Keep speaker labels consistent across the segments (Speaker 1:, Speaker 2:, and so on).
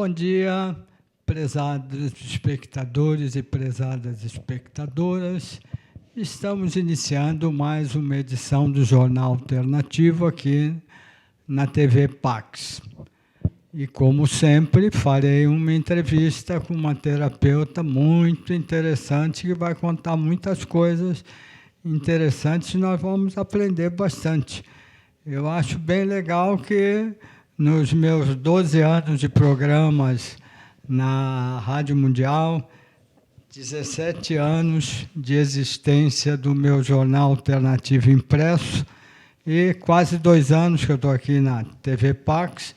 Speaker 1: Bom dia, prezados espectadores e prezadas espectadoras. Estamos iniciando mais uma edição do Jornal Alternativo aqui na TV Pax. E, como sempre, farei uma entrevista com uma terapeuta muito interessante que vai contar muitas coisas interessantes e nós vamos aprender bastante. Eu acho bem legal que, nos meus 12 anos de programas na Rádio Mundial, 17 anos de existência do meu jornal alternativo impresso e quase 2 anos que eu estou aqui na TV Pax,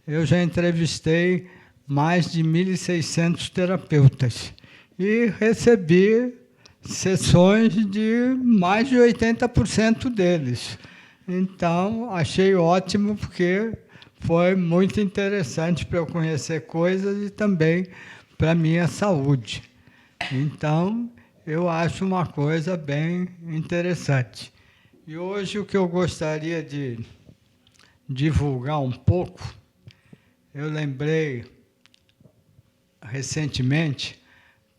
Speaker 1: eu já entrevistei mais de 1.600 terapeutas e recebi sessões de mais de 80% deles. Então, achei ótimo, porque foi muito interessante para eu conhecer coisas e também para a minha saúde. Então, eu acho uma coisa bem interessante. E hoje o que eu gostaria de divulgar um pouco, eu lembrei recentemente,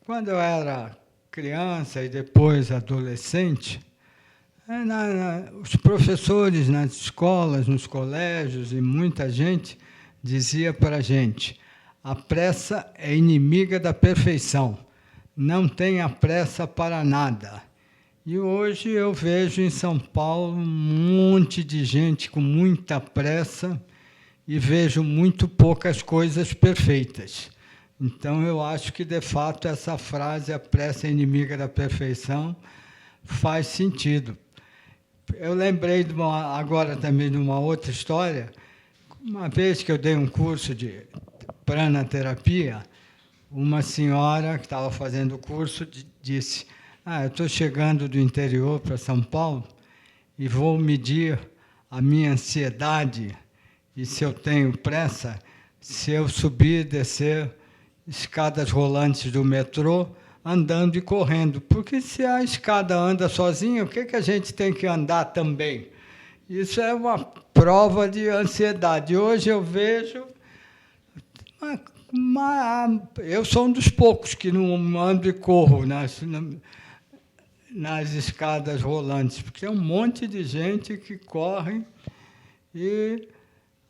Speaker 1: quando eu era criança e depois adolescente, os professores nas escolas, nos colégios, e muita gente dizia para a gente: a pressa é inimiga da perfeição, não tenha pressa para nada. E hoje eu vejo em São Paulo um monte de gente com muita pressa e vejo muito poucas coisas perfeitas. Então, eu acho que, de fato, essa frase, a pressa é inimiga da perfeição, faz sentido. Eu lembrei agora também de uma outra história. Uma vez que eu dei um curso de pranaterapia, uma senhora que estava fazendo o curso disse: eu estou chegando do interior para São Paulo e vou medir a minha ansiedade e se eu tenho pressa, se eu subir e descer escadas rolantes do metrô, andando e correndo. Porque se a escada anda sozinha, o que a gente tem que andar também? Isso é uma prova de ansiedade. Hoje eu vejo... eu sou um dos poucos que não ando e corro nas escadas rolantes, porque é um monte de gente que corre e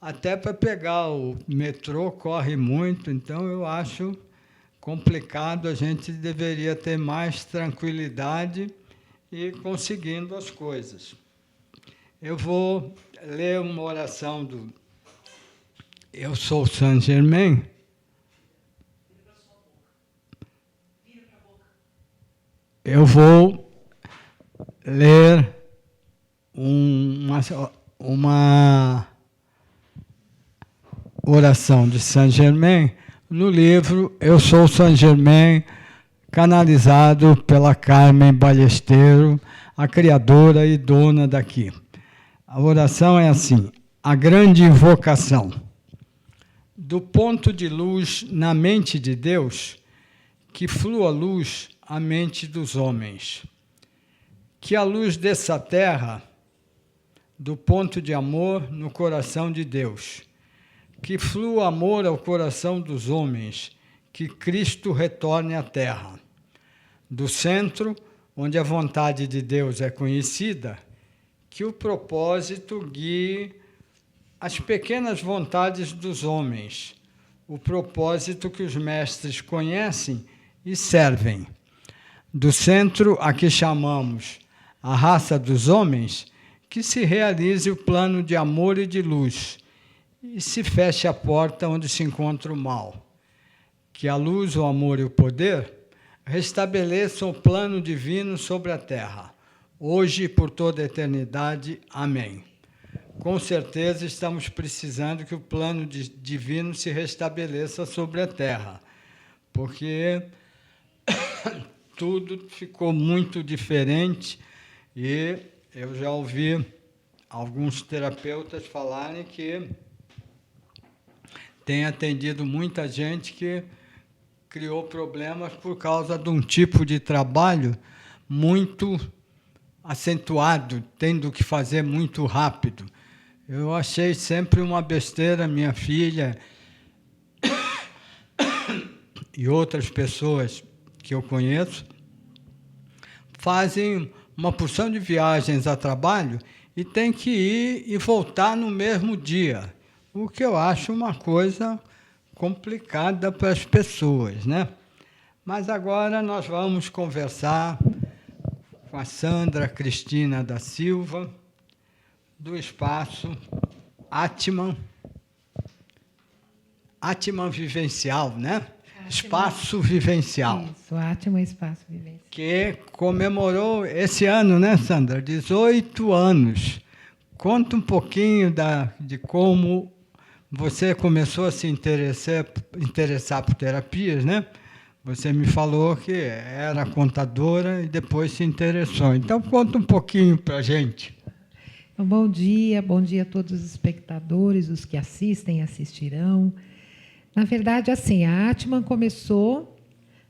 Speaker 1: até para pegar o metrô corre muito. Então, eu acho complicado, a gente deveria ter mais tranquilidade e conseguindo as coisas. Eu vou ler uma oração do Eu Sou Saint Germain. Eu vou ler uma oração de Saint Germain no livro Eu Sou Saint Germain, canalizado pela Carmen Ballesteros, a criadora e dona daqui. A oração é assim: a grande invocação. Do ponto de luz na mente de Deus, que flua luz à mente dos homens. Que a luz dessa terra, do ponto de amor no coração de Deus, que flua amor ao coração dos homens, que Cristo retorne à terra. Do centro, onde a vontade de Deus é conhecida, que o propósito guie as pequenas vontades dos homens, o propósito que os mestres conhecem e servem. Do centro a que chamamos a raça dos homens, que se realize o plano de amor e de luz, e se feche a porta onde se encontra o mal. Que a luz, o amor e o poder restabeleçam o plano divino sobre a terra, hoje e por toda a eternidade. Amém. Com certeza estamos precisando que o plano divino se restabeleça sobre a terra, porque tudo ficou muito diferente e eu já ouvi alguns terapeutas falarem que tem atendido muita gente que criou problemas por causa de um tipo de trabalho muito acentuado, tendo que fazer muito rápido. Eu achei sempre uma besteira. Minha filha e outras pessoas que eu conheço fazem uma porção de viagens a trabalho e tem que ir e voltar no mesmo dia, o que eu acho uma coisa complicada para as pessoas, né? Mas agora nós vamos conversar com a Sandra Cristina da Silva, do Espaço Atman Vivencial, né? Espaço Vivencial.
Speaker 2: Isso, Atman Espaço Vivencial.
Speaker 1: Que comemorou esse ano, né, Sandra? 18 anos. Conta um pouquinho de como você começou a se interessar por terapias, né? Você me falou que era contadora e depois se interessou. Então, conta um pouquinho para a gente.
Speaker 2: Então, bom dia a todos os espectadores, os que assistem e assistirão. Na verdade, assim, a Atman começou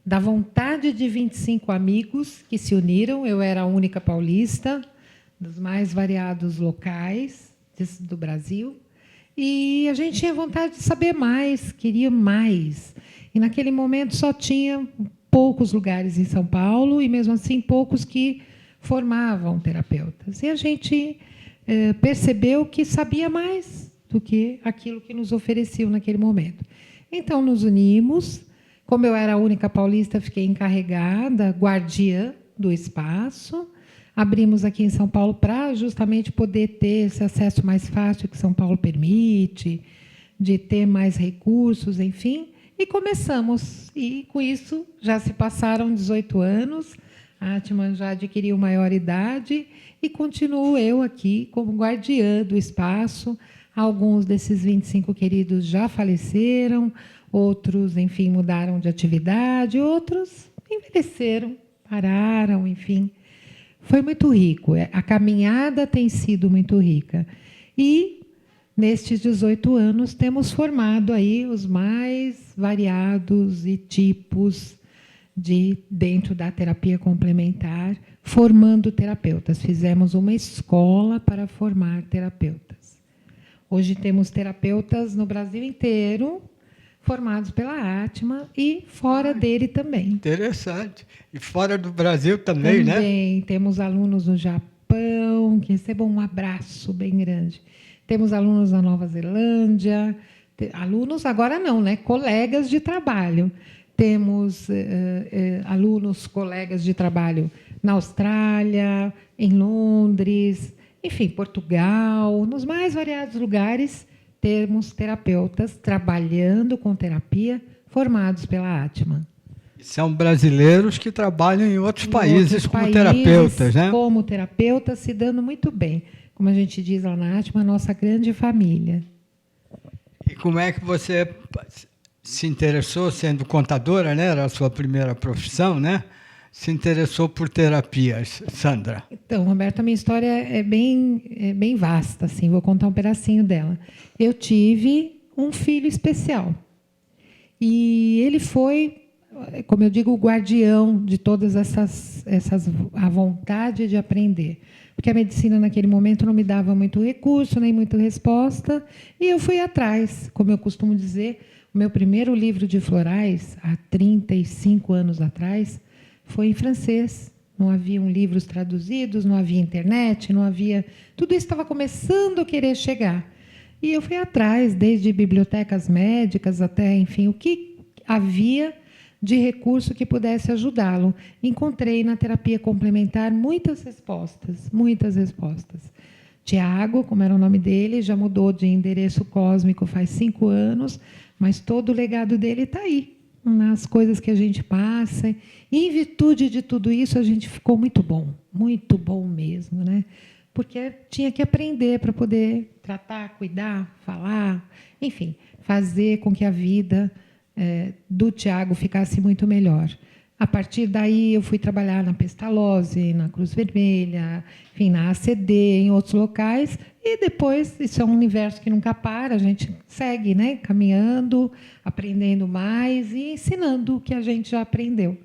Speaker 2: da vontade de 25 amigos que se uniram. Eu era a única paulista, dos mais variados locais do Brasil. E a gente tinha vontade de saber mais, queria mais. E, naquele momento, só tinha poucos lugares em São Paulo, e, mesmo assim, poucos que formavam terapeutas. E a gente percebeu que sabia mais do que aquilo que nos ofereciam naquele momento. Então, nos unimos. Como eu era a única paulista, fiquei encarregada, guardiã do espaço. Abrimos aqui em São Paulo para justamente poder ter esse acesso mais fácil que São Paulo permite, de ter mais recursos, enfim. E começamos. E, com isso, já se passaram 18 anos. A Atman já adquiriu maioridade e continuo eu aqui como guardiã do espaço. Alguns desses 25 queridos já faleceram, outros, enfim, mudaram de atividade, outros envelheceram, pararam, enfim. Foi muito rico. A caminhada tem sido muito rica. E, nestes 18 anos, temos formado aí os mais variados e tipos dentro da terapia complementar, formando terapeutas. Fizemos uma escola para formar terapeutas. Hoje temos terapeutas no Brasil inteiro, formados pela Atman e fora dele também.
Speaker 1: Interessante. E fora do Brasil também, né?
Speaker 2: Também temos alunos no Japão, que recebam um abraço bem grande. Temos alunos na Nova Zelândia, alunos agora não, né? Colegas de trabalho. Temos alunos, colegas de trabalho na Austrália, em Londres, enfim, Portugal, nos mais variados lugares, temos terapeutas trabalhando com terapia, formados pela Atman.
Speaker 1: São brasileiros que trabalham em outros países como terapeutas, né?
Speaker 2: Como terapeutas, se dando muito bem. Como a gente diz lá na Atman, a nossa grande família.
Speaker 1: E como é que você se interessou, sendo contadora, né? Era a sua primeira profissão, né? Se interessou por terapias, Sandra?
Speaker 2: Então, Roberto, a minha história é bem vasta, assim, vou contar um pedacinho dela. Eu tive um filho especial. E ele foi, como eu digo, o guardião de todas a vontade de aprender. Porque a medicina, naquele momento, não me dava muito recurso, nem muita resposta, e eu fui atrás. Como eu costumo dizer, o meu primeiro livro de florais, há 35 anos atrás, foi em francês. Não haviam livros traduzidos, não havia internet, não havia... Tudo isso estava começando a querer chegar. E eu fui atrás, desde bibliotecas médicas até, enfim, o que havia de recurso que pudesse ajudá-lo. Encontrei na terapia complementar muitas respostas, muitas respostas. Tiago, como era o nome dele, já mudou de endereço cósmico faz 5 anos, mas todo o legado dele está aí, nas coisas que a gente passa. E, em virtude de tudo isso, a gente ficou muito bom mesmo, né? Porque tinha que aprender para poder tratar, cuidar, falar, enfim, fazer com que a vida do Tiago ficasse muito melhor. A partir daí, eu fui trabalhar na Pestalozzi, na Cruz Vermelha, enfim, na ACD, em outros locais, e depois, isso é um universo que nunca para, a gente segue, né, caminhando, aprendendo mais e ensinando o que a gente já aprendeu.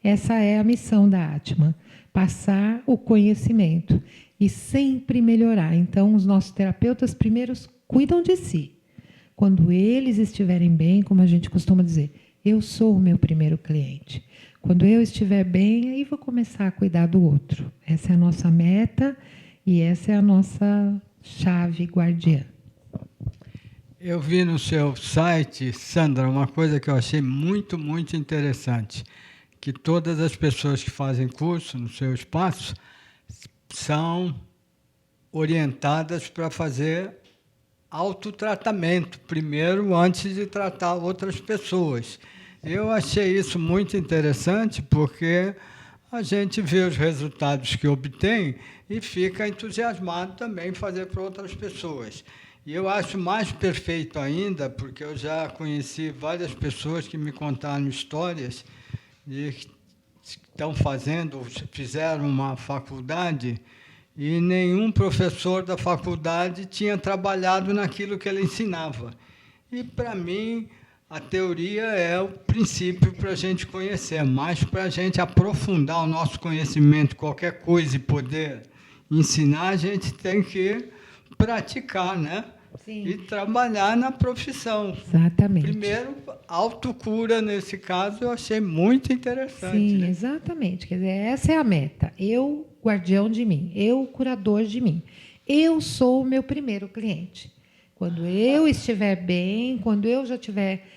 Speaker 2: Essa é a missão da Atman, passar o conhecimento e sempre melhorar. Então, os nossos terapeutas primeiros cuidam de si. Quando eles estiverem bem, como a gente costuma dizer, Eu sou o meu primeiro cliente. Quando eu estiver bem, aí vou começar a cuidar do outro. Essa é a nossa meta e essa é a nossa chave guardiã.
Speaker 1: Eu vi no seu site, Sandra, uma coisa que eu achei muito, muito interessante, que todas as pessoas que fazem curso no seu espaço são orientadas para fazer autotratamento primeiro, antes de tratar outras pessoas. Eu achei isso muito interessante, porque a gente vê os resultados que obtém e fica entusiasmado também em fazer para outras pessoas. E eu acho mais perfeito ainda, porque eu já conheci várias pessoas que me contaram histórias de que estão fazendo, fizeram uma faculdade e nenhum professor da faculdade tinha trabalhado naquilo que ele ensinava. E, para mim, a teoria é o princípio para a gente conhecer, mas para a gente aprofundar o nosso conhecimento, qualquer coisa e poder ensinar, a gente tem que praticar, né?
Speaker 2: Sim.
Speaker 1: E trabalhar na profissão.
Speaker 2: Exatamente.
Speaker 1: Primeiro, autocura, nesse caso, eu achei muito interessante.
Speaker 2: Sim,
Speaker 1: né?
Speaker 2: exatamente. Quer dizer, essa é a meta. Eu, guardião de mim. Eu, curador de mim. Eu sou o meu primeiro cliente. Quando eu estiver bem, quando eu já tiver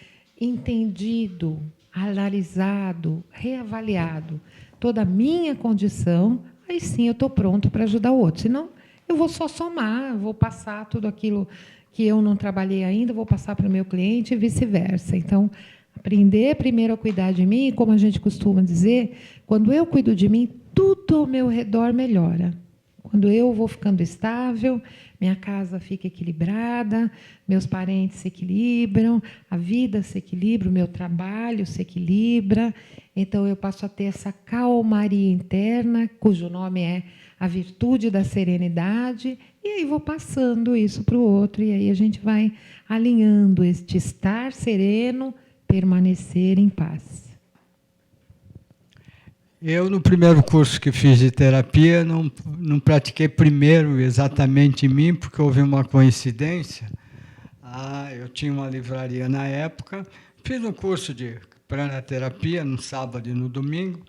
Speaker 2: entendido, analisado, reavaliado toda a minha condição, aí sim eu estou pronto para ajudar o outro. Senão, eu vou só somar, vou passar tudo aquilo que eu não trabalhei ainda, vou passar para o meu cliente e vice-versa. Então, aprender primeiro a cuidar de mim, como a gente costuma dizer, quando eu cuido de mim, tudo ao meu redor melhora. Quando eu vou ficando estável, minha casa fica equilibrada, meus parentes se equilibram, a vida se equilibra, o meu trabalho se equilibra. Então, eu passo a ter essa calmaria interna, cujo nome é a virtude da serenidade, e aí vou passando isso para o outro, e aí a gente vai alinhando este estar sereno, permanecer em paz.
Speaker 1: Eu, no primeiro curso que fiz de terapia, não pratiquei primeiro exatamente em mim, porque houve uma coincidência. Eu tinha uma livraria na época, fiz um curso de pranaterapia no sábado e no domingo.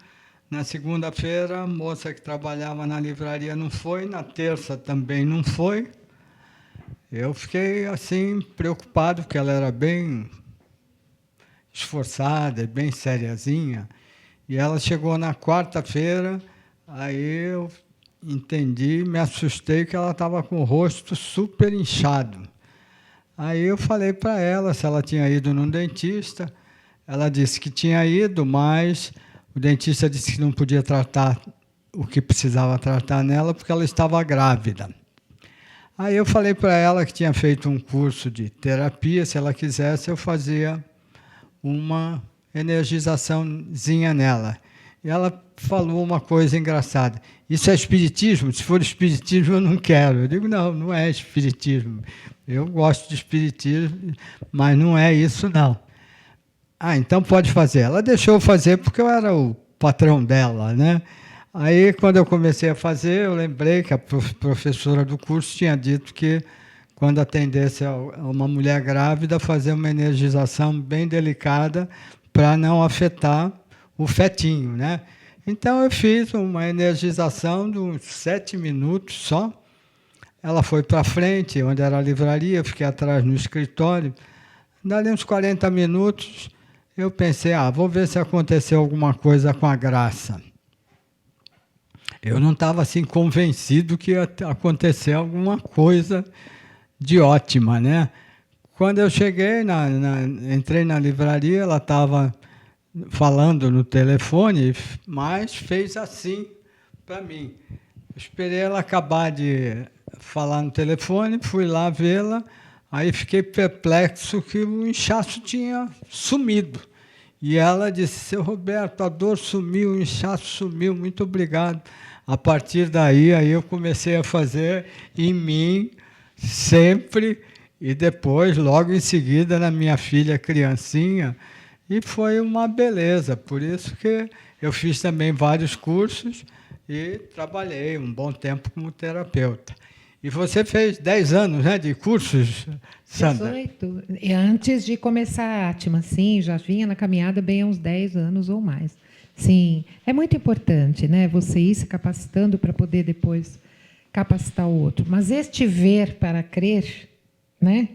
Speaker 1: Na segunda-feira, a moça que trabalhava na livraria não foi, na terça também não foi. Eu fiquei assim preocupado, porque ela era bem esforçada, bem seriazinha. E ela chegou na quarta-feira, aí eu entendi, me assustei que ela estava com o rosto super inchado. Aí eu falei para ela se ela tinha ido num dentista. Ela disse que tinha ido, mas o dentista disse que não podia tratar o que precisava tratar nela, porque ela estava grávida. Aí eu falei para ela que tinha feito um curso de terapia, se ela quisesse, eu fazia uma energizaçãozinha nela. E ela falou uma coisa engraçada: isso é espiritismo? Se for espiritismo, eu não quero. Eu digo, não, não é espiritismo. Eu gosto de espiritismo, mas não é isso, não. Então pode fazer. Ela deixou eu fazer porque eu era o patrão dela, né? Aí, quando eu comecei a fazer, eu lembrei que a professora do curso tinha dito que, quando atendesse a uma mulher grávida, fazer uma energização bem delicada para não afetar o fetinho, né? Então, eu fiz uma energização de uns 7 minutos só. Ela foi para frente, onde era a livraria, eu fiquei atrás no escritório. Dali uns 40 minutos, eu pensei, vou ver se aconteceu alguma coisa com a Graça. Eu não estava assim convencido que ia acontecer alguma coisa de ótima, né? Quando eu cheguei, entrei na livraria, ela estava falando no telefone, mas fez assim para mim. Eu esperei ela acabar de falar no telefone, fui lá vê-la, aí fiquei perplexo que o inchaço tinha sumido. E ela disse, seu Roberto, a dor sumiu, o inchaço sumiu, muito obrigado. A partir daí, aí eu comecei a fazer em mim, sempre, e depois, logo em seguida, na minha filha criancinha, e foi uma beleza. Por isso que eu fiz também vários cursos e trabalhei um bom tempo como terapeuta. E você fez 10 anos, né, de cursos, Sandra?
Speaker 2: 18. E antes de começar a Atman, sim, já vinha na caminhada bem há uns 10 anos ou mais. Sim, é muito importante, né, você ir se capacitando para poder depois capacitar o outro. Mas este ver para crer, né,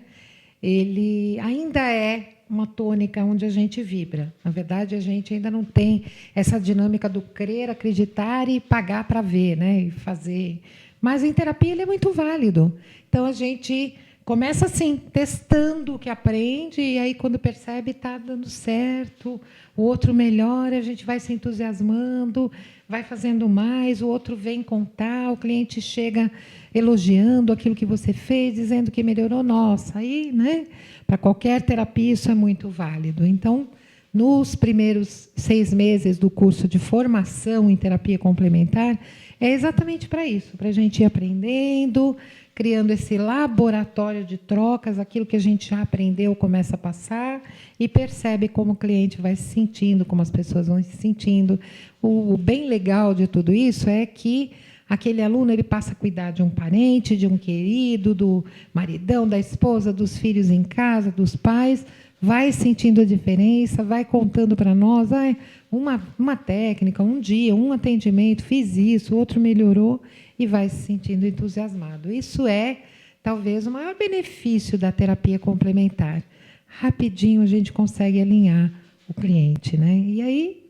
Speaker 2: ele ainda é uma tônica onde a gente vibra. Na verdade, a gente ainda não tem essa dinâmica do crer, acreditar e pagar para ver, né, e fazer. Mas em terapia ele é muito válido. Então a gente começa assim, testando o que aprende, e aí quando percebe está dando certo, o outro melhora, a gente vai se entusiasmando, vai fazendo mais, o outro vem contar, o cliente chega elogiando aquilo que você fez, dizendo que melhorou. Nossa, aí, né, para qualquer terapia isso é muito válido. Então, nos primeiros 6 meses do curso de formação em terapia complementar, é exatamente para isso, para a gente ir aprendendo, criando esse laboratório de trocas, aquilo que a gente já aprendeu começa a passar e percebe como o cliente vai se sentindo, como as pessoas vão se sentindo. O bem legal de tudo isso é que aquele aluno ele passa a cuidar de um parente, de um querido, do maridão, da esposa, dos filhos em casa, dos pais, vai sentindo a diferença, vai contando para nós, uma técnica, um dia, um atendimento, fiz isso, outro melhorou, e vai se sentindo entusiasmado. Isso é, talvez, o maior benefício da terapia complementar. Rapidinho a gente consegue alinhar o cliente, né? E aí,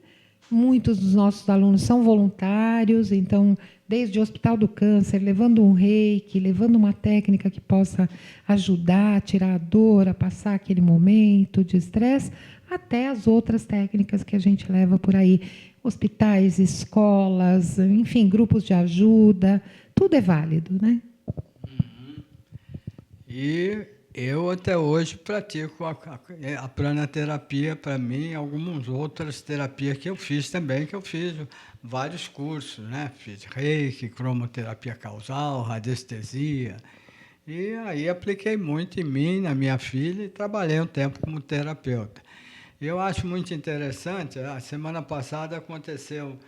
Speaker 2: muitos dos nossos alunos são voluntários, então, desde o Hospital do Câncer, levando um reiki, levando uma técnica que possa ajudar a tirar a dor, a passar aquele momento de estresse, até as outras técnicas que a gente leva por aí. Hospitais, escolas, enfim, grupos de ajuda, tudo é válido, né?
Speaker 1: E eu até hoje pratico a pranaterapia para mim, algumas outras terapias que eu fiz também, que eu fiz vários cursos, né? Fiz reiki, cromoterapia causal, radiestesia. E aí apliquei muito em mim, na minha filha, e trabalhei um tempo como terapeuta. Eu acho muito interessante, a semana passada aconteceu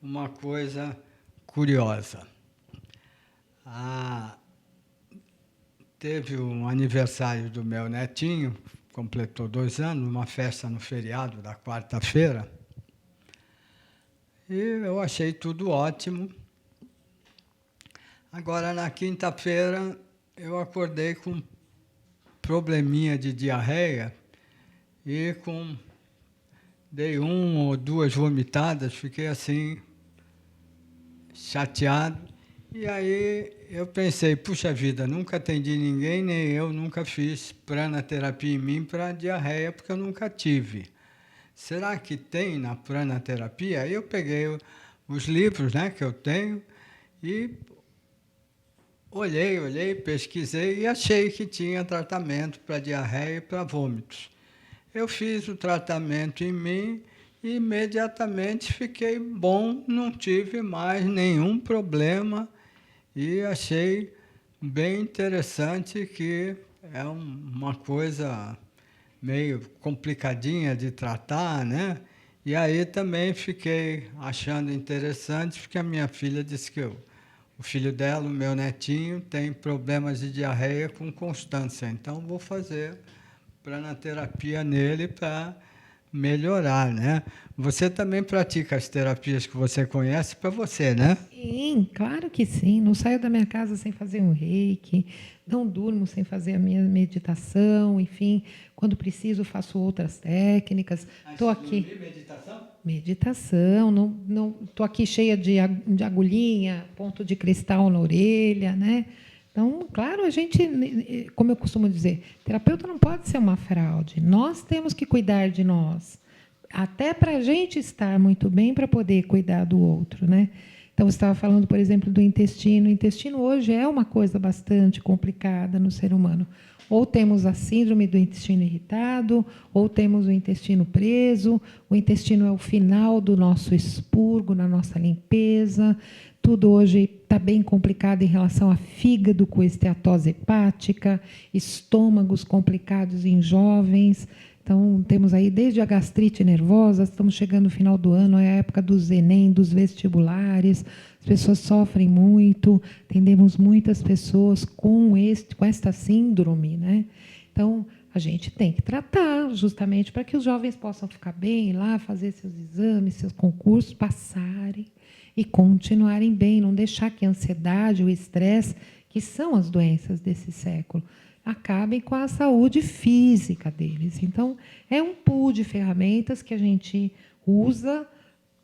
Speaker 1: uma coisa curiosa. Teve um aniversário do meu netinho, completou 2 anos, uma festa no feriado da quarta-feira, e eu achei tudo ótimo. Agora, na quinta-feira, eu acordei com um probleminha de diarreia, e dei 1 ou 2 vomitadas, fiquei assim, chateado. E aí eu pensei, puxa vida, nunca atendi ninguém, nem eu nunca fiz pranaterapia em mim para diarreia, porque eu nunca tive. Será que tem na pranaterapia? Aí eu peguei os livros, né, que eu tenho e olhei, pesquisei e achei que tinha tratamento para diarreia e para vômitos. Eu fiz o tratamento em mim e imediatamente fiquei bom, não tive mais nenhum problema e achei bem interessante que é uma coisa meio complicadinha de tratar, né? E aí também fiquei achando interessante, porque a minha filha disse que o filho dela, o meu netinho, tem problemas de diarreia com constância, então vou fazer pranaterapia nele para melhorar, né? Você também pratica as terapias que você conhece para você, né?
Speaker 2: Sim, claro que sim. Não saio da minha casa sem fazer um reiki, não durmo sem fazer a minha meditação, enfim, quando preciso faço outras técnicas. Estou aqui.
Speaker 1: Meditação?
Speaker 2: Meditação, não, estou aqui cheia de agulhinha, ponto de cristal na orelha, né? Então, claro, a gente, como eu costumo dizer, terapeuta não pode ser uma fraude. Nós temos que cuidar de nós, até para a gente estar muito bem para poder cuidar do outro, né? Então, você estava falando, por exemplo, do intestino. O intestino hoje é uma coisa bastante complicada no ser humano. Ou temos a síndrome do intestino irritado, ou temos o intestino preso. O intestino é o final do nosso expurgo, na nossa limpeza. Tudo hoje está bem complicado em relação a fígado com esteatose hepática, estômagos complicados em jovens. Então, temos aí desde a gastrite nervosa, estamos chegando no final do ano, é a época dos Enem, dos vestibulares, as pessoas sofrem muito, atendemos muitas pessoas com esta síndrome, né? Então, a gente tem que tratar, justamente para que os jovens possam ficar bem, ir lá fazer seus exames, seus concursos, passarem e continuarem bem, não deixar que a ansiedade, o estresse, que são as doenças desse século, acabem com a saúde física deles. Então, é um pool de ferramentas que a gente usa,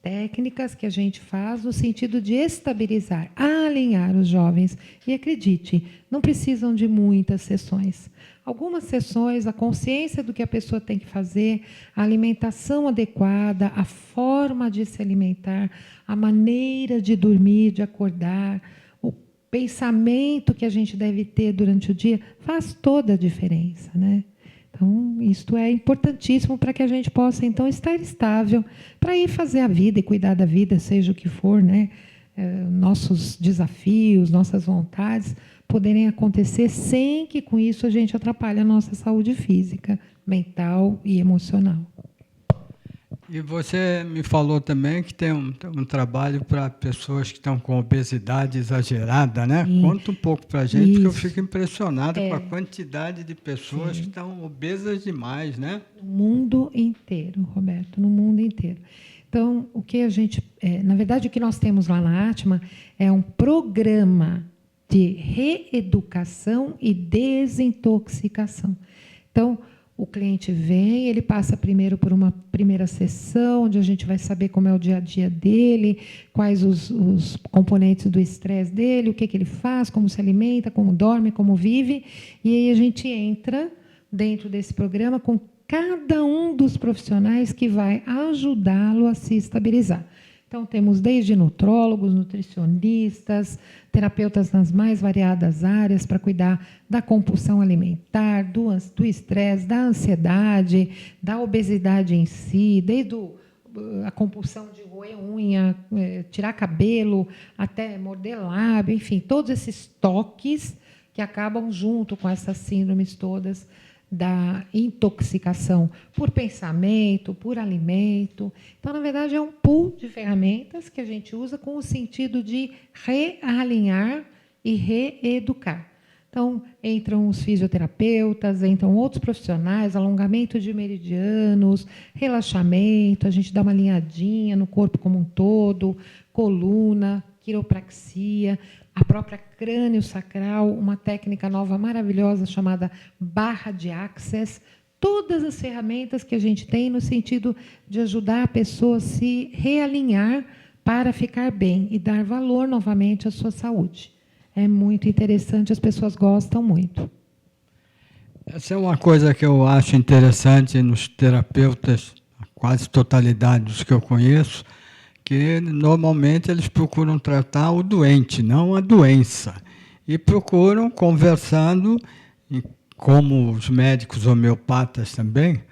Speaker 2: técnicas que a gente faz no sentido de estabilizar, alinhar os jovens. E acredite, não precisam de muitas sessões. Algumas sessões, a consciência do que a pessoa tem que fazer, a alimentação adequada, a forma de se alimentar, a maneira de dormir, de acordar, o pensamento que a gente deve ter durante o dia, faz toda a diferença, né? Então, isto é importantíssimo para que a gente possa, então, estar estável para ir fazer a vida e cuidar da vida, seja o que for, né? Nossos desafios, nossas vontades poderem acontecer sem que, com isso, a gente atrapalhe a nossa saúde física, mental e emocional.
Speaker 1: E você me falou também que tem um trabalho para pessoas que estão com obesidade exagerada, né?
Speaker 2: Sim.
Speaker 1: Conta um pouco para a gente, porque eu
Speaker 2: Isso.
Speaker 1: fico impressionada com a quantidade de pessoas
Speaker 2: Sim.
Speaker 1: que estão obesas demais, né?
Speaker 2: No mundo inteiro, Roberto, no mundo inteiro. Então, o que a gente, na verdade, o que nós temos lá na Atma é um programa de reeducação e desintoxicação. Então, o cliente vem, ele passa primeiro por uma primeira sessão, onde a gente vai saber como é o dia a dia dele, quais os componentes do estresse dele, o que ele faz, como se alimenta, como dorme, como vive, e aí a gente entra dentro desse programa com cada um dos profissionais que vai ajudá-lo a se estabilizar. Então, temos desde nutrólogos, nutricionistas, terapeutas nas mais variadas áreas para cuidar da compulsão alimentar, do estresse, da ansiedade, da obesidade em si, desde a compulsão de roer unha, tirar cabelo, até morder lábio, enfim, todos esses toques que acabam junto com essas síndromes todas da intoxicação por pensamento, por alimento. Então, na verdade, é um pool de ferramentas que a gente usa com o sentido de realinhar e reeducar. Então, entram os fisioterapeutas, entram outros profissionais, alongamento de meridianos, relaxamento, a gente dá uma alinhadinha no corpo como um todo, coluna, quiropraxia, a própria crânio sacral, uma técnica nova maravilhosa chamada barra de access, todas as ferramentas que a gente tem no sentido de ajudar a pessoa a se realinhar para ficar bem e dar valor novamente à sua saúde. É muito interessante, as pessoas gostam muito.
Speaker 1: Essa é uma coisa que eu acho interessante nos terapeutas, a quase totalidade dos que eu conheço, que normalmente eles procuram tratar o doente, não a doença. E procuram, conversando, como os médicos homeopatas também,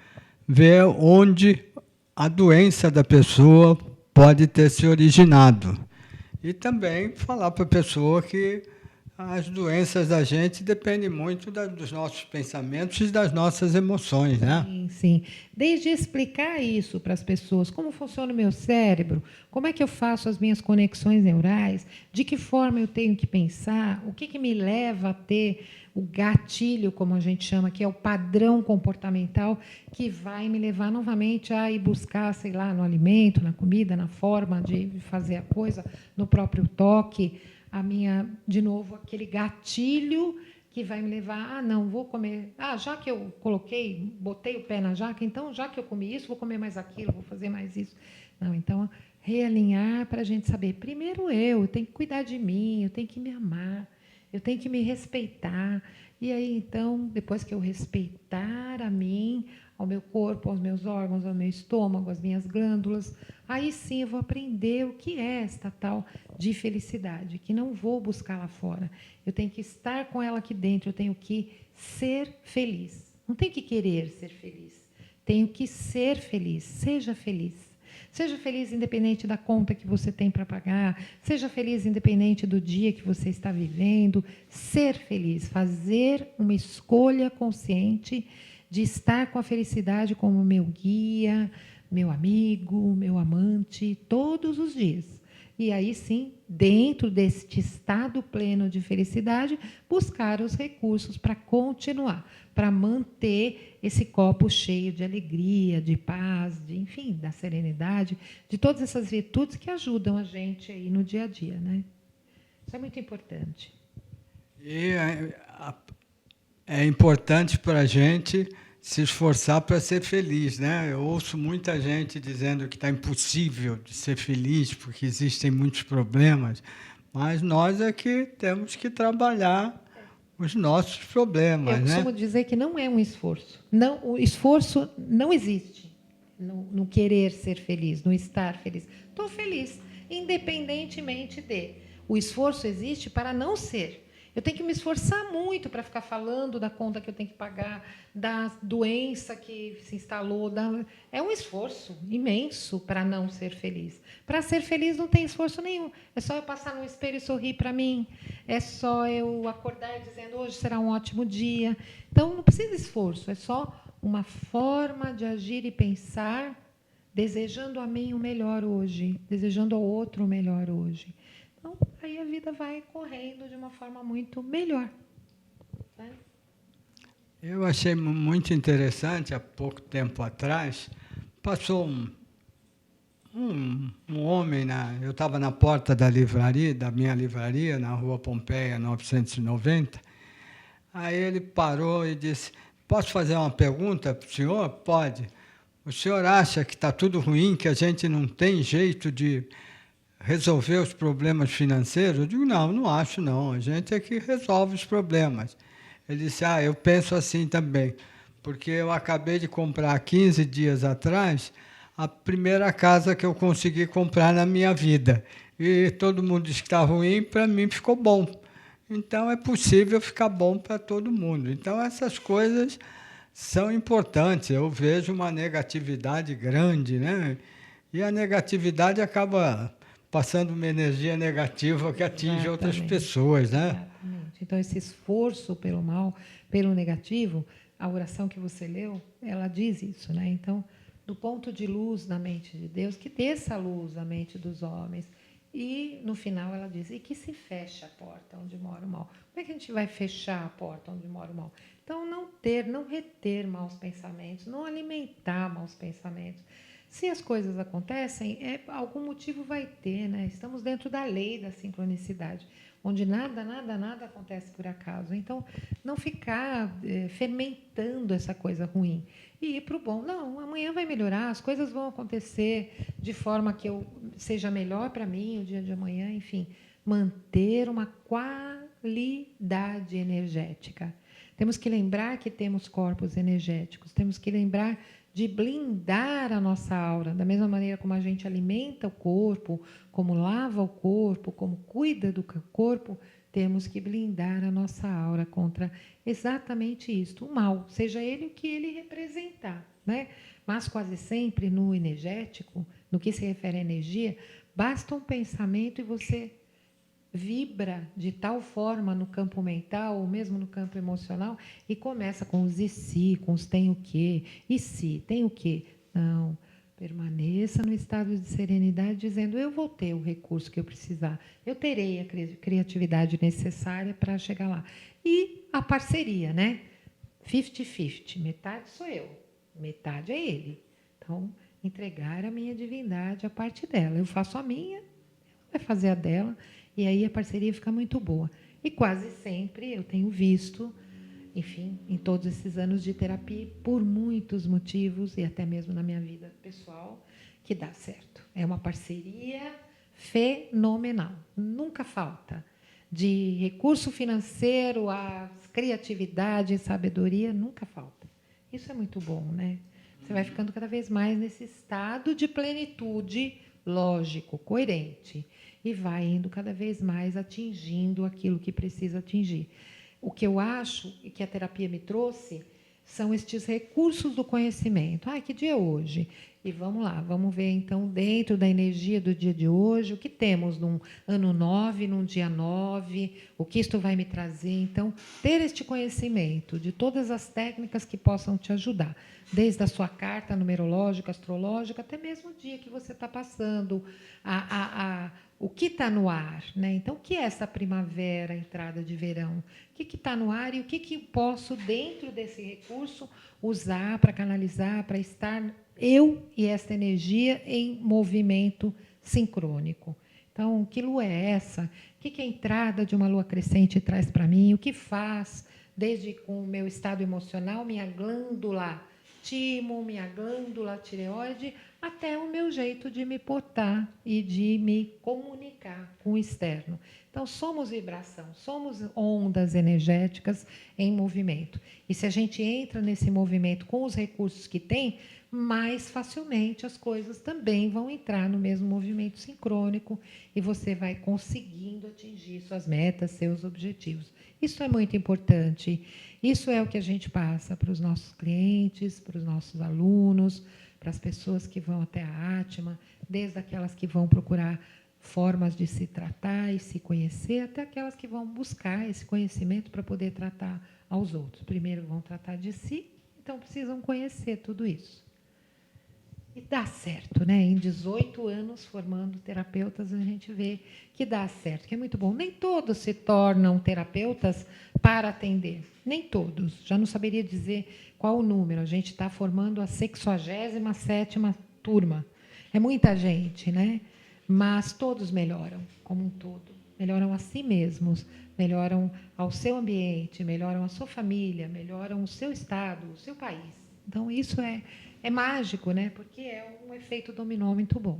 Speaker 1: ver onde a doença da pessoa pode ter se originado. E também falar para a pessoa que as doenças da gente dependem muito dos nossos pensamentos e das nossas emoções, né?
Speaker 2: Sim, sim. Desde explicar isso para as pessoas, como funciona o meu cérebro, como é que eu faço as minhas conexões neurais, de que forma eu tenho que pensar, o que me leva a ter o gatilho, como a gente chama, que é o padrão comportamental, que vai me levar novamente a ir buscar, sei lá, no alimento, na comida, na forma de fazer a coisa, no próprio toque, de novo, aquele gatilho que vai me levar, não, vou comer, já que eu botei o pé na jaca, então, já que eu comi isso, vou comer mais aquilo, vou fazer mais isso. Não, então, realinhar para a gente saber, primeiro eu tenho que cuidar de mim, eu tenho que me amar, eu tenho que me respeitar. E aí, então, depois que eu respeitar a mim, ao meu corpo, aos meus órgãos, ao meu estômago, às minhas glândulas, aí sim eu vou aprender o que é esta tal de felicidade, que não vou buscar lá fora. Eu tenho que estar com ela aqui dentro, eu tenho que ser feliz. Não tenho que querer ser feliz, tenho que ser feliz. Seja feliz. Seja feliz independente da conta que você tem para pagar, seja feliz independente do dia que você está vivendo. Ser feliz, fazer uma escolha consciente de estar com a felicidade como meu guia, meu amigo, meu amante, todos os dias. E aí sim, dentro deste estado pleno de felicidade, buscar os recursos para continuar, para manter esse copo cheio de alegria, de paz, de, enfim, da serenidade, de todas essas virtudes que ajudam a gente aí no dia a dia, né? Isso é muito importante.
Speaker 1: E é importante para a gente se esforçar para ser feliz, né? Eu ouço muita gente dizendo que está impossível de ser feliz porque existem muitos problemas, mas nós é que temos que trabalhar os nossos problemas,
Speaker 2: Eu
Speaker 1: né?
Speaker 2: costumo dizer que não é um esforço. Não, o esforço não existe no querer ser feliz, no estar feliz. Estou feliz, independentemente de. O esforço existe para não ser. Eu tenho que me esforçar muito para ficar falando da conta que eu tenho que pagar, da doença que se instalou. É um esforço imenso para não ser feliz. Para ser feliz não tem esforço nenhum. É só eu passar no espelho e sorrir para mim. É só eu acordar dizendo hoje será um ótimo dia. Então não precisa de esforço. É só uma forma de agir e pensar, desejando a mim o melhor hoje, desejando ao outro o melhor hoje. Então, aí a vida vai correndo de uma forma muito melhor. Né?
Speaker 1: Eu achei muito interessante, há pouco tempo atrás, passou um homem, eu estava na porta da livraria, da minha livraria, na Rua Pompeia, 990. Aí ele parou e disse: posso fazer uma pergunta para o senhor? Pode. O senhor acha que está tudo ruim, que a gente não tem jeito de resolver os problemas financeiros? Eu digo: não, não acho não, a gente é que resolve os problemas. Ele disse: eu penso assim também, porque eu acabei de comprar 15 dias atrás a primeira casa que eu consegui comprar na minha vida. E todo mundo diz que está ruim, para mim ficou bom. Então é possível ficar bom para todo mundo. Então essas coisas são importantes. Eu vejo uma negatividade grande, né? E a negatividade acaba passando uma energia negativa que atinge outras pessoas, né?
Speaker 2: Exatamente. Então, esse esforço pelo mal, pelo negativo, a oração que você leu, ela diz isso, né? Então, do ponto de luz na mente de Deus, que desça a luz na mente dos homens. E, no final, ela diz, e que se feche a porta onde mora o mal. Como é que a gente vai fechar a porta onde mora o mal? Então, não reter maus pensamentos, não alimentar maus pensamentos. Se as coisas acontecem, algum motivo vai ter, né? Estamos dentro da lei da sincronicidade, onde nada acontece por acaso. Então, não ficar fermentando essa coisa ruim e ir para o bom. Não, amanhã vai melhorar, as coisas vão acontecer de forma que eu seja melhor para mim o dia de amanhã, enfim, manter uma qualidade energética. Temos que lembrar que temos corpos energéticos, temos que lembrar de blindar a nossa aura, da mesma maneira como a gente alimenta o corpo, como lava o corpo, como cuida do corpo, temos que blindar a nossa aura contra exatamente isto, o mal, seja ele o que ele representar, né? Mas quase sempre no energético, no que se refere à energia, basta um pensamento e você vibra de tal forma no campo mental, ou mesmo no campo emocional, e começa com os e se, com os tem o quê, e se, tem o quê? Não, permaneça no estado de serenidade, dizendo, eu vou ter o recurso que eu precisar, eu terei a criatividade necessária para chegar lá. E a parceria, né? 50-50, metade sou eu, metade é ele. Então, entregar a minha divindade, a parte dela. Eu faço a minha, vai fazer a dela, e aí a parceria fica muito boa. E quase sempre eu tenho visto, enfim, em todos esses anos de terapia, por muitos motivos, e até mesmo na minha vida pessoal, que dá certo. É uma parceria fenomenal. Nunca falta. De recurso financeiro a criatividade e sabedoria, nunca falta. Isso é muito bom, né? Você vai ficando cada vez mais nesse estado de plenitude, lógico, coerente, e vai indo cada vez mais atingindo aquilo que precisa atingir. O que eu acho e que a terapia me trouxe são estes recursos do conhecimento. Ah, que dia é hoje? E vamos lá, vamos ver então, dentro da energia do dia de hoje, o que temos num ano 9, num dia 9, o que isto vai me trazer. Então, ter este conhecimento de todas as técnicas que possam te ajudar, desde a sua carta numerológica, astrológica, até mesmo o dia que você está passando, o que está no ar, né? Então, o que é essa primavera, entrada de verão? O que está no ar e o que posso, dentro desse recurso, usar para canalizar, para estar eu e esta energia em movimento sincrônico. Então, que lua é essa? O que a entrada de uma lua crescente traz para mim? O que faz, desde com o meu estado emocional, minha glândula timo, minha glândula tireoide, até o meu jeito de me portar e de me comunicar com o externo. Então, somos vibração, somos ondas energéticas em movimento. E se a gente entra nesse movimento com os recursos que tem, mais facilmente as coisas também vão entrar no mesmo movimento sincrônico e você vai conseguindo atingir suas metas, seus objetivos. Isso é muito importante. Isso é o que a gente passa para os nossos clientes, para os nossos alunos, para as pessoas que vão até a Atma, desde aquelas que vão procurar formas de se tratar e se conhecer, até aquelas que vão buscar esse conhecimento para poder tratar aos outros. Primeiro vão tratar de si, então precisam conhecer tudo isso. E dá certo, né? Em 18 anos formando terapeutas, a gente vê que dá certo, que é muito bom. Nem todos se tornam terapeutas para atender, nem todos. Já não saberia dizer qual o número. A gente está formando a 67ª turma. É muita gente, né? Mas todos melhoram, como um todo. Melhoram a si mesmos, melhoram ao seu ambiente, melhoram a sua família, melhoram o seu estado, o seu país. Então, isso é mágico, né? Porque é um efeito dominó muito bom.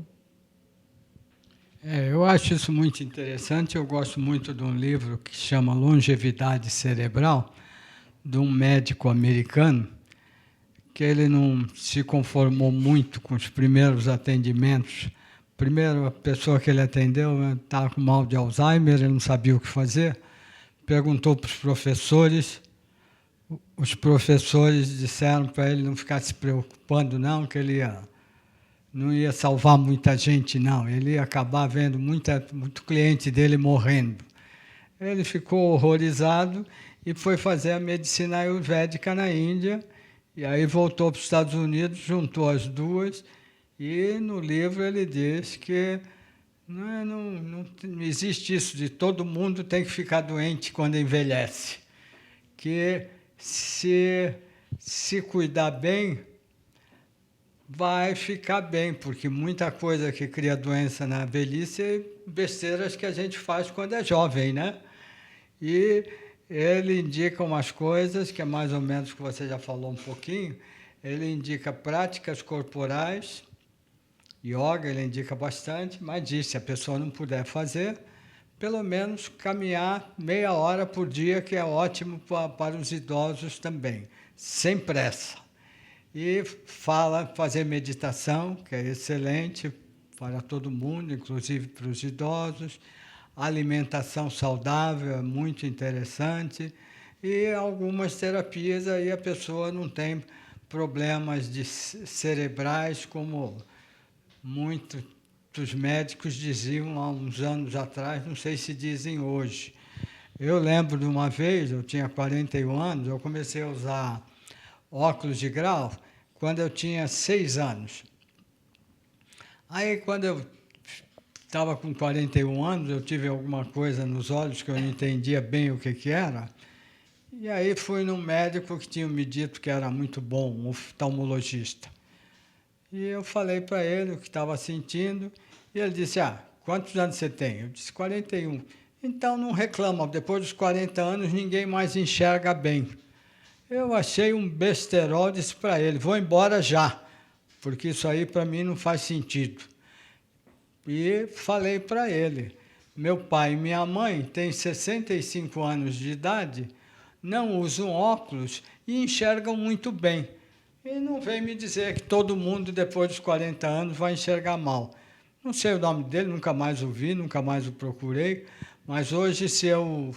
Speaker 1: Eu acho isso muito interessante. Eu gosto muito de um livro que chama Longevidade Cerebral, de um médico americano, que ele não se conformou muito com os primeiros atendimentos. Primeiro, a pessoa que ele atendeu estava com mal de Alzheimer, ele não sabia o que fazer, perguntou para os professores. Os professores disseram para ele não ficar se preocupando, não, que ele não ia salvar muita gente, não. Ele ia acabar vendo muito cliente dele morrendo. Ele ficou horrorizado e foi fazer a medicina ayurvédica na Índia, e aí voltou para os Estados Unidos, juntou as duas, e no livro ele diz que não existe isso de todo mundo tem que ficar doente quando envelhece, que se cuidar bem, vai ficar bem, porque muita coisa que cria doença na velhice é besteiras que a gente faz quando é jovem, né? E ele indica umas coisas, que é mais ou menos o que você já falou um pouquinho, ele indica práticas corporais, yoga ele indica bastante, mas diz, se a pessoa não puder fazer, pelo menos caminhar meia hora por dia, que é ótimo para os idosos também, sem pressa. E fazer meditação, que é excelente para todo mundo, inclusive para os idosos. Alimentação saudável é muito interessante. E algumas terapias aí a pessoa não tem problemas cerebrais, como muitos médicos diziam há uns anos atrás, não sei se dizem hoje. Eu lembro de uma vez, eu tinha 41 anos, eu comecei a usar óculos de grau quando eu tinha 6 anos. Aí, quando eu estava com 41 anos, eu tive alguma coisa nos olhos que eu não entendia bem o que era, e aí fui num médico que tinha me dito que era muito bom, um oftalmologista. E eu falei para ele o que estava sentindo, e ele disse, quantos anos você tem? Eu disse, 41. Então, não reclama, depois dos 40 anos ninguém mais enxerga bem. Eu achei um besterol, disse para ele, vou embora já, porque isso aí para mim não faz sentido. E falei para ele, meu pai e minha mãe têm 65 anos de idade, não usam óculos e enxergam muito bem. E não vem me dizer que todo mundo, depois dos 40 anos, vai enxergar mal. Não sei o nome dele, nunca mais o vi, nunca mais o procurei, mas hoje, se eu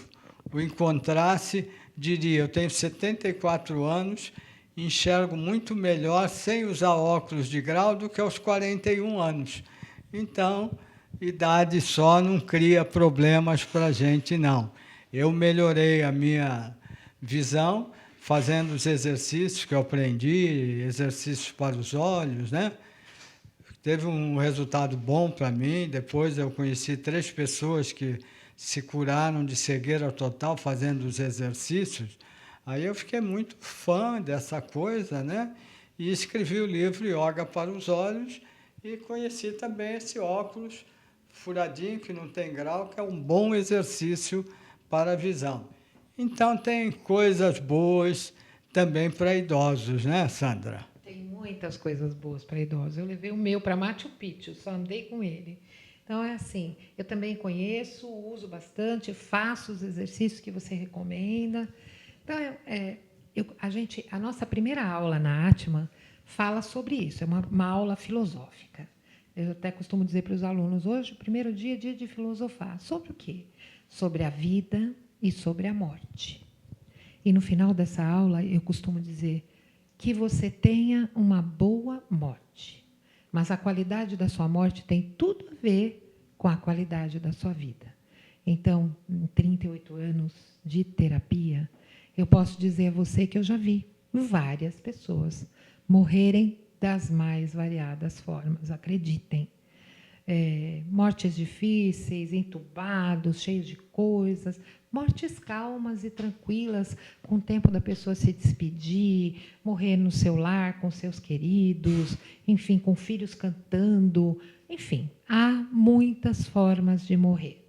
Speaker 1: o encontrasse, diria, eu tenho 74 anos enxergo muito melhor sem usar óculos de grau do que aos 41 anos. Então, idade só não cria problemas para a gente, não. Eu melhorei a minha visão fazendo os exercícios que eu aprendi, exercícios para os olhos, né? Teve um resultado bom para mim. Depois eu conheci 3 pessoas que se curaram de cegueira total fazendo os exercícios. Aí eu fiquei muito fã dessa coisa, né? E escrevi o livro Yoga para os Olhos e conheci também esse óculos furadinho, que não tem grau, que é um bom exercício para a visão. Então, tem coisas boas também para idosos, né, Sandra?
Speaker 2: Tem muitas coisas boas para idosos. Eu levei o meu para Machu Picchu, só andei com ele. Então, é assim, eu também conheço, uso bastante, faço os exercícios que você recomenda. Então, a nossa primeira aula na Atman fala sobre isso, é uma aula filosófica. Eu até costumo dizer para os alunos, hoje, o primeiro dia é dia de filosofar. Sobre o quê? Sobre a vida e sobre a morte. E, no final dessa aula, eu costumo dizer que você tenha uma boa morte. Mas a qualidade da sua morte tem tudo a ver com a qualidade da sua vida. Então, em 38 anos de terapia, eu posso dizer a você que eu já vi várias pessoas morrerem das mais variadas formas, acreditem. Mortes difíceis, entubados, cheios de coisas, mortes calmas e tranquilas, com o tempo da pessoa se despedir, morrer no seu lar com seus queridos, enfim, com filhos cantando, enfim, há muitas formas de morrer.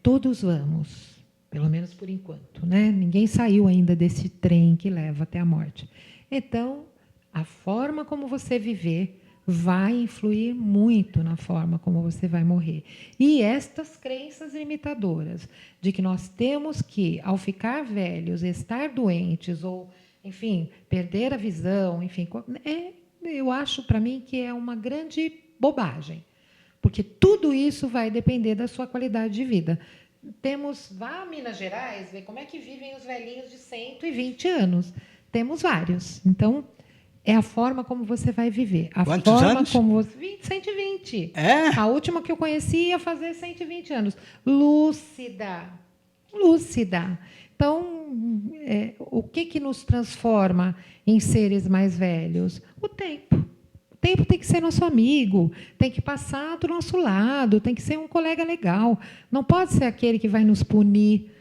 Speaker 2: Todos vamos, pelo menos por enquanto, né? Ninguém saiu ainda desse trem que leva até a morte. Então, a forma como você viver vai influir muito na forma como você vai morrer. E estas crenças limitadoras de que nós temos que, ao ficar velhos, estar doentes ou, enfim, perder a visão, enfim, eu acho, para mim, que é uma grande bobagem, porque tudo isso vai depender da sua qualidade de vida. Vá a Minas Gerais, ver como é que vivem os velhinhos de 120 anos. Temos vários. Então, é a forma como você vai viver.
Speaker 1: Quantos anos?
Speaker 2: 120.
Speaker 1: É?
Speaker 2: A última que eu conheci ia fazer 120 anos. Lúcida. Então, o que nos transforma em seres mais velhos? O tempo. O tempo tem que ser nosso amigo, tem que passar do nosso lado, tem que ser um colega legal. Não pode ser aquele que vai nos punir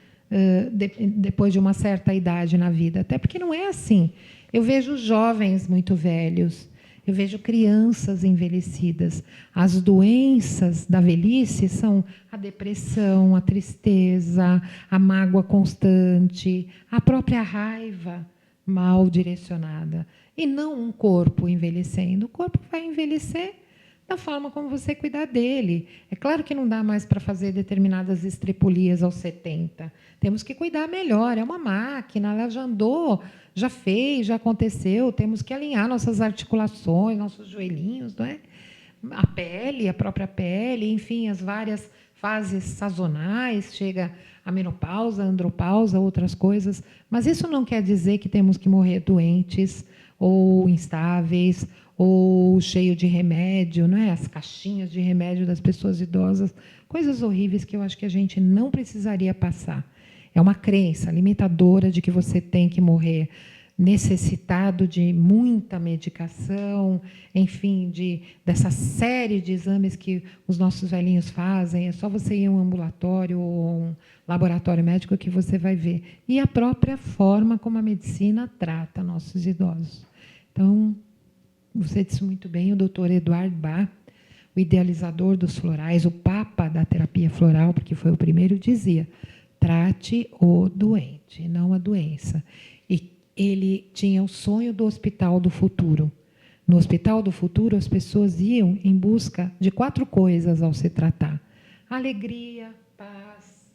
Speaker 2: depois de uma certa idade na vida, até porque não é assim. Eu vejo jovens muito velhos, eu vejo crianças envelhecidas. As doenças da velhice são a depressão, a tristeza, a mágoa constante, a própria raiva mal direcionada. E não um corpo envelhecendo. O corpo vai envelhecer da forma como você cuidar dele. É claro que não dá mais para fazer determinadas estrepulias aos 70. Temos que cuidar melhor. É uma máquina, ela já andou, já fez, já aconteceu. Temos que alinhar nossas articulações, nossos joelhinhos, não é? A pele, a própria pele, enfim, as várias fases sazonais. Chega a menopausa, a andropausa, outras coisas. Mas isso não quer dizer que temos que morrer doentes ou instáveis, ou cheio de remédio, não é? As caixinhas de remédio das pessoas idosas, coisas horríveis que eu acho que a gente não precisaria passar. É uma crença limitadora de que você tem que morrer necessitado de muita medicação, enfim, dessa série de exames que os nossos velhinhos fazem. É só você ir a um ambulatório ou um laboratório médico que você vai ver. E a própria forma como a medicina trata nossos idosos. Então, você disse muito bem, o Dr. Eduard Bach, o idealizador dos florais, o papa da terapia floral, porque foi o primeiro, dizia: trate o doente, não a doença. E ele tinha o sonho do hospital do futuro. No hospital do futuro, as pessoas iam em busca de 4 coisas ao se tratar: alegria, paz,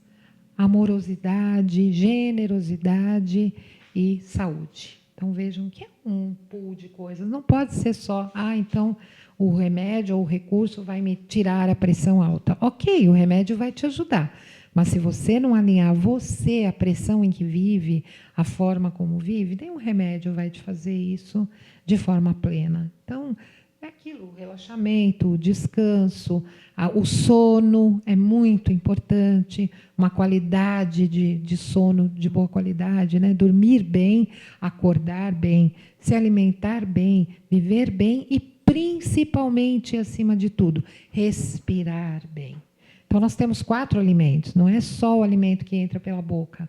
Speaker 2: amorosidade, generosidade e saúde. Então, vejam que é um pool de coisas. Não pode ser só, então, o remédio ou o recurso vai me tirar a pressão alta. Ok, o remédio vai te ajudar, Mas se você não alinhar você, a pressão em que vive, a forma como vive, nenhum remédio vai te fazer isso de forma plena. Então, é aquilo, o relaxamento, o descanso, o sono é muito importante, uma qualidade de sono de boa qualidade, né? Dormir bem, acordar bem, se alimentar bem, viver bem e, principalmente, acima de tudo, respirar bem. Então, nós temos 4 alimentos, não é só o alimento que entra pela boca.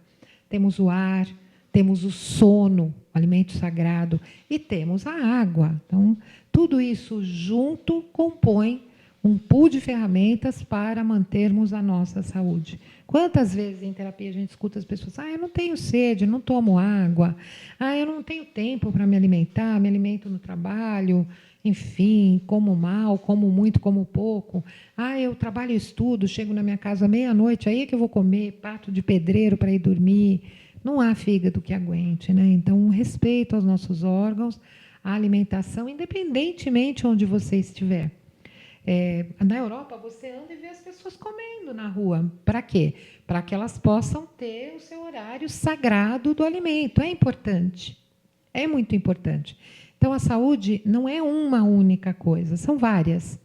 Speaker 2: Temos o ar, temos o sono, o alimento sagrado, e temos a água. Então, tudo isso junto compõe um pool de ferramentas para mantermos a nossa saúde. Quantas vezes em terapia a gente escuta as pessoas: eu não tenho sede, não tomo água, eu não tenho tempo para me alimentar, me alimento no trabalho, enfim, como mal, como muito, como pouco. Eu trabalho e estudo, chego na minha casa meia-noite, aí é que eu vou comer pato de pedreiro para ir dormir. Não há fígado que aguente, né? Então, respeito aos nossos órgãos, a alimentação, independentemente onde você estiver. Na Europa, você anda e vê as pessoas comendo na rua. Para quê? Para que elas possam ter o seu horário sagrado do alimento. É importante. É muito importante. Então, a saúde não é uma única coisa, são várias.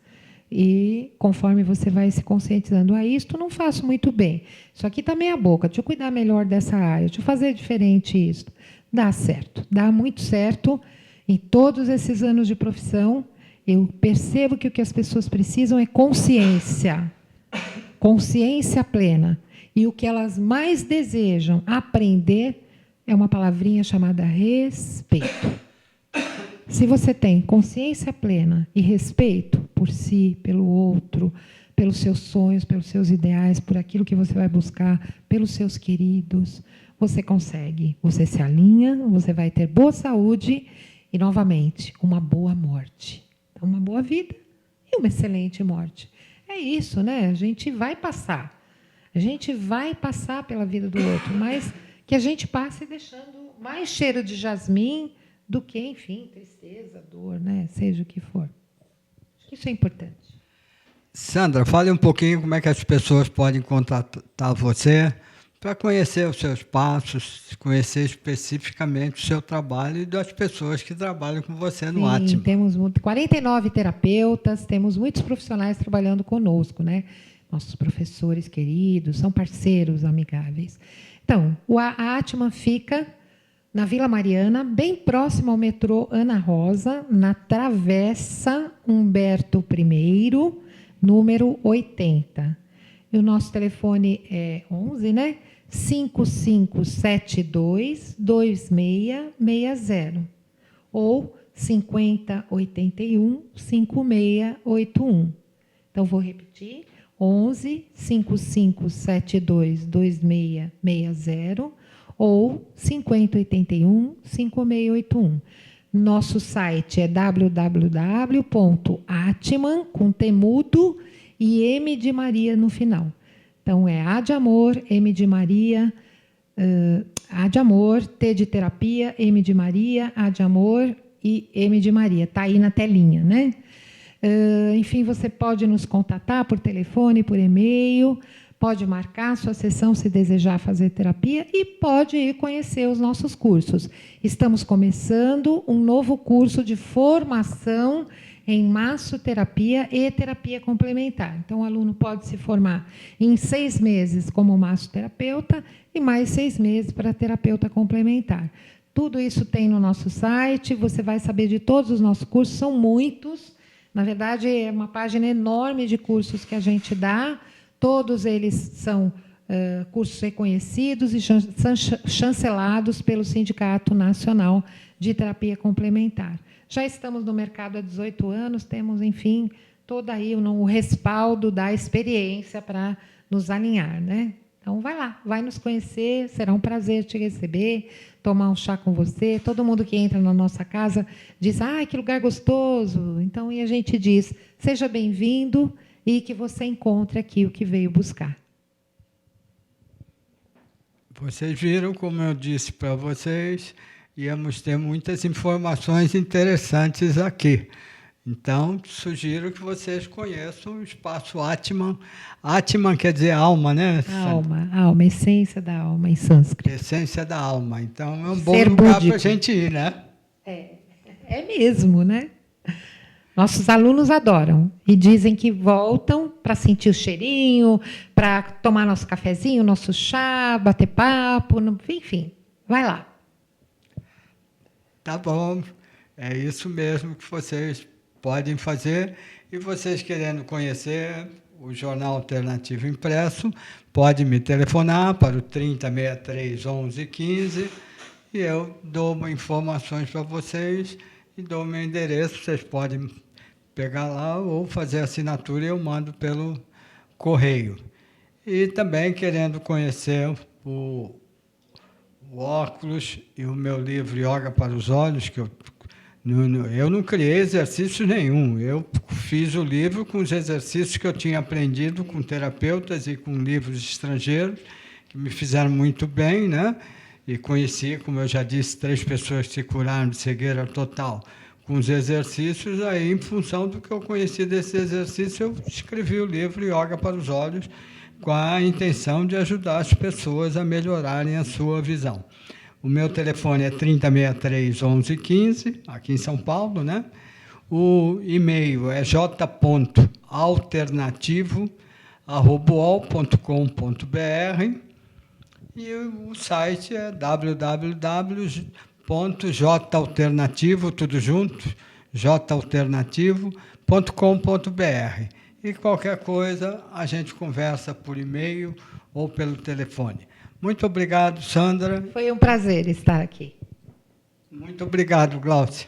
Speaker 2: E, conforme você vai se conscientizando, isto não faço muito bem. Isso aqui está meia boca, deixa eu cuidar melhor dessa área, deixa eu fazer diferente isso. Dá certo, dá muito certo. Em todos esses anos de profissão, eu percebo que o que as pessoas precisam é consciência. Consciência plena. E o que elas mais desejam aprender é uma palavrinha chamada respeito. Se você tem consciência plena e respeito por si, pelo outro, pelos seus sonhos, pelos seus ideais, por aquilo que você vai buscar, pelos seus queridos, você consegue. Você se alinha, você vai ter boa saúde e, novamente, uma boa morte. Então, uma boa vida e uma excelente morte. É isso, né? A gente vai passar. A gente vai passar pela vida do outro, mas que a gente passe deixando mais cheiro de jasmim do que, enfim, tristeza, dor, né? Seja o que for. Isso é importante.
Speaker 1: Sandra, fale um pouquinho como é que as pessoas podem contatar você para conhecer os seus passos, conhecer especificamente o seu trabalho e das pessoas que trabalham com você no Atma.
Speaker 2: Temos 49 terapeutas, temos muitos profissionais trabalhando conosco, né? Nossos professores queridos, são parceiros amigáveis. Então, a Atma fica na Vila Mariana, bem próximo ao metrô Ana Rosa, na Travessa Humberto I, número 80. E o nosso telefone é 11, né? 5572-2660 ou 5081-5681. Então, vou repetir: 11 5572 2660 ou 5081-5681. Nosso site é www.atman, com T mudo e M de Maria no final. Então, é A de amor, M de Maria, A de amor, T de terapia, M de Maria, A de amor e M de Maria. Está aí na telinha, né? Enfim, você pode nos contatar por telefone, por e-mail, pode marcar sua sessão se desejar fazer terapia e pode ir conhecer os nossos cursos. Estamos começando um novo curso de formação em massoterapia e terapia complementar. Então, o aluno pode se formar em 6 meses como massoterapeuta e mais 6 meses para terapeuta complementar. Tudo isso tem no nosso site, você vai saber de todos os nossos cursos, são muitos. Na verdade, é uma página enorme de cursos que a gente dá. Todos eles são cursos reconhecidos e chancelados pelo Sindicato Nacional de Terapia Complementar. Já estamos no mercado há 18 anos, temos, enfim, todo aí o respaldo da experiência para nos alinhar, né? Então, vai lá, vai nos conhecer, será um prazer te receber, tomar um chá com você. Todo mundo que entra na nossa casa diz: que lugar gostoso. Então, e a gente diz: seja bem-vindo e que você encontre aqui o que veio buscar.
Speaker 1: Vocês viram, como eu disse para vocês, íamos ter muitas informações interessantes aqui. Então, sugiro que vocês conheçam o Espaço Atman. Atman quer dizer alma, né?
Speaker 2: Alma, essência da alma em sânscrito.
Speaker 1: Essência da alma. Então, é um bom
Speaker 2: Ser
Speaker 1: lugar
Speaker 2: búdico.
Speaker 1: para a gente ir, né?
Speaker 2: É mesmo, né? Nossos alunos adoram e dizem que voltam para sentir o cheirinho, para tomar nosso cafezinho, nosso chá, bater papo, enfim, vai lá.
Speaker 1: Tá bom, é isso mesmo que vocês podem fazer. E vocês querendo conhecer o Jornal Alternativo Impresso, pode me telefonar para o 3063 1115 e eu dou informações para vocês e dou meu endereço. Vocês podem pegar lá ou fazer assinatura e eu mando pelo correio. E também querendo conhecer o óculos e o meu livro Yoga para os Olhos, que eu não criei exercício nenhum. Eu fiz o livro com os exercícios que eu tinha aprendido com terapeutas e com livros estrangeiros, que me fizeram muito bem, né? E conheci, como eu já disse, 3 pessoas que se curaram de cegueira total com os exercícios. Aí, em função do que eu conheci desse exercício, eu escrevi o livro Yoga para os Olhos, com a intenção de ajudar as pessoas a melhorarem a sua visão. O meu telefone é 3063 1115, aqui em São Paulo, né? O e-mail é j.alternativo@uol.com.br e o site é www.jalternativo, tudo junto,jalternativo.com.br. E qualquer coisa, a gente conversa por e-mail ou pelo telefone. Muito obrigado, Sandra.
Speaker 2: Foi um prazer estar aqui.
Speaker 1: Muito obrigado, Glaucia.